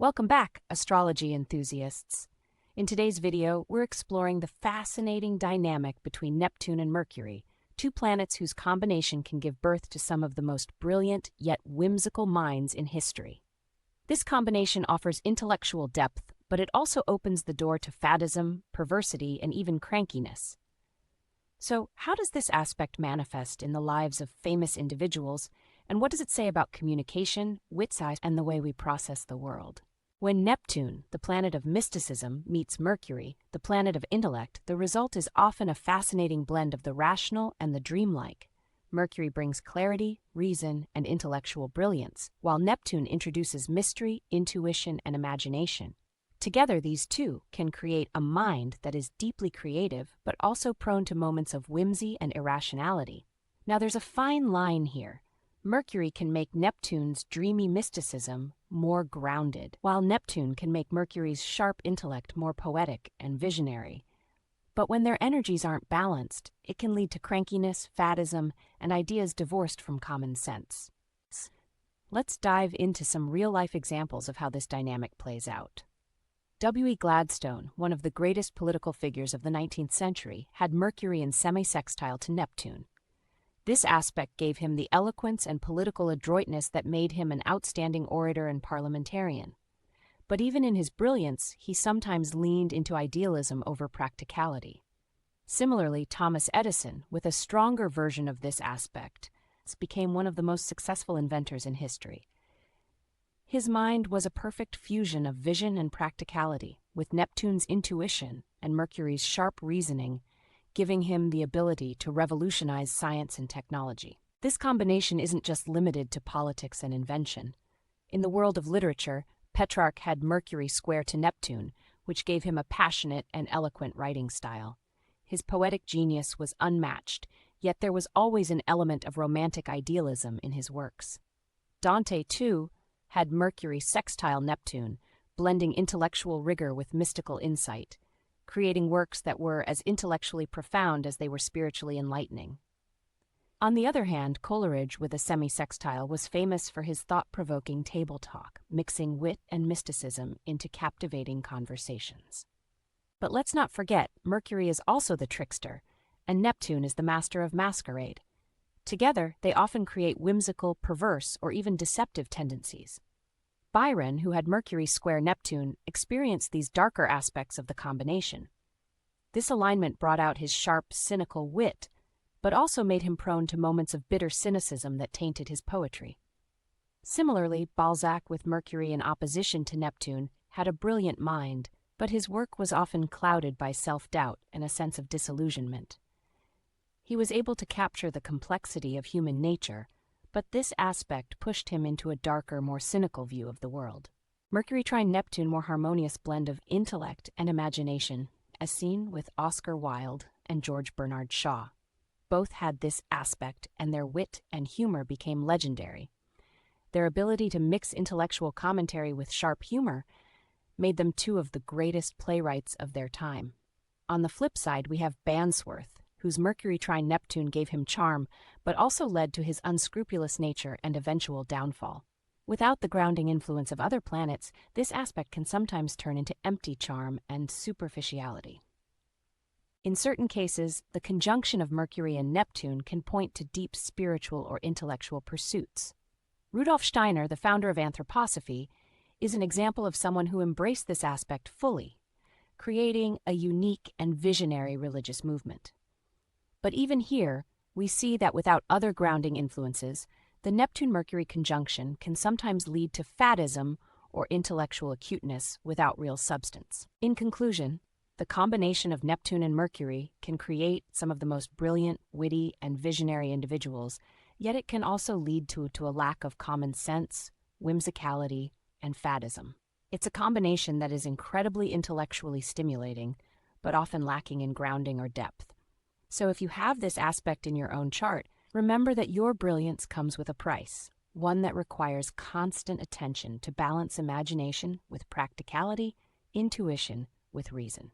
Welcome back, astrology enthusiasts. In today's video, we're exploring the fascinating dynamic between Neptune and Mercury, two planets whose combination can give birth to some of the most brilliant yet whimsical minds in history. This combination offers intellectual depth, but it also opens the door to Faddism, perversity, and even crankiness. So, how does this aspect manifest in the lives of famous individuals, and what does it say about communication, wit size, and the way we process the world? When Neptune, the planet of mysticism, meets Mercury, the planet of intellect, the result is often a fascinating blend of the rational and the dreamlike. Mercury brings clarity, reason, and intellectual brilliance, while Neptune introduces mystery, intuition, and imagination. Together, these two can create a mind that is deeply creative, but also prone to moments of whimsy and irrationality. Now, there's a fine line here. Mercury can make Neptune's dreamy mysticism more grounded, while Neptune can make Mercury's sharp intellect more poetic and visionary. But when their energies aren't balanced, it can lead to crankiness, faddism, and ideas divorced from common sense. Let's dive into some real-life examples of how this dynamic plays out. Gladstone, one of the greatest political figures of the 19th century, had Mercury in semi-sextile to Neptune. This aspect gave him the eloquence and political adroitness that made him an outstanding orator and parliamentarian. But even in his brilliance, he sometimes leaned into idealism over practicality. Similarly, Thomas Edison, with a stronger version of this aspect, became one of the most successful inventors in history. His mind was a perfect fusion of vision and practicality, with Neptune's intuition and Mercury's sharp reasoning giving him the ability to revolutionize science and technology. This combination isn't just limited to politics and invention. In the world of literature, Petrarch had Mercury square to Neptune, which gave him a passionate and eloquent writing style. His poetic genius was unmatched, yet there was always an element of romantic idealism in his works. Dante, too, had Mercury sextile Neptune, blending intellectual rigor with mystical insight, creating works that were as intellectually profound as they were spiritually enlightening. On the other hand, Coleridge, with a semi-sextile, was famous for his thought-provoking table talk, mixing wit and mysticism into captivating conversations. But let's not forget, Mercury is also the trickster, and Neptune is the master of masquerade. Together, they often create whimsical, perverse, or even deceptive tendencies. Byron, who had Mercury square Neptune, experienced these darker aspects of the combination. This alignment brought out his sharp, cynical wit, but also made him prone to moments of bitter cynicism that tainted his poetry. Similarly, Balzac, with Mercury in opposition to Neptune, had a brilliant mind, but his work was often clouded by self-doubt and a sense of disillusionment. He was able to capture the complexity of human nature, but this aspect pushed him into a darker, more cynical view of the world. Mercury trine Neptune, more harmonious blend of intellect and imagination, as seen with Oscar Wilde and George Bernard Shaw. Both had this aspect, and their wit and humor became legendary. Their ability to mix intellectual commentary with sharp humor made them two of the greatest playwrights of their time. On the flip side, we have Bandsworth, whose Mercury trine Neptune gave him charm, but also led to his unscrupulous nature and eventual downfall. Without the grounding influence of other planets, this aspect can sometimes turn into empty charm and superficiality. In certain cases, the conjunction of Mercury and Neptune can point to deep spiritual or intellectual pursuits. Rudolf Steiner, the founder of anthroposophy, is an example of someone who embraced this aspect fully, creating a unique and visionary religious movement. But even here, we see that without other grounding influences, the Neptune-Mercury conjunction can sometimes lead to faddism or intellectual acuteness without real substance. In conclusion, the combination of Neptune and Mercury can create some of the most brilliant, witty, and visionary individuals, yet it can also lead to a lack of common sense, whimsicality, and faddism. It's a combination that is incredibly intellectually stimulating, but often lacking in grounding or depth. So if you have this aspect in your own chart, remember that your brilliance comes with a price, one that requires constant attention to balance imagination with practicality, intuition with reason.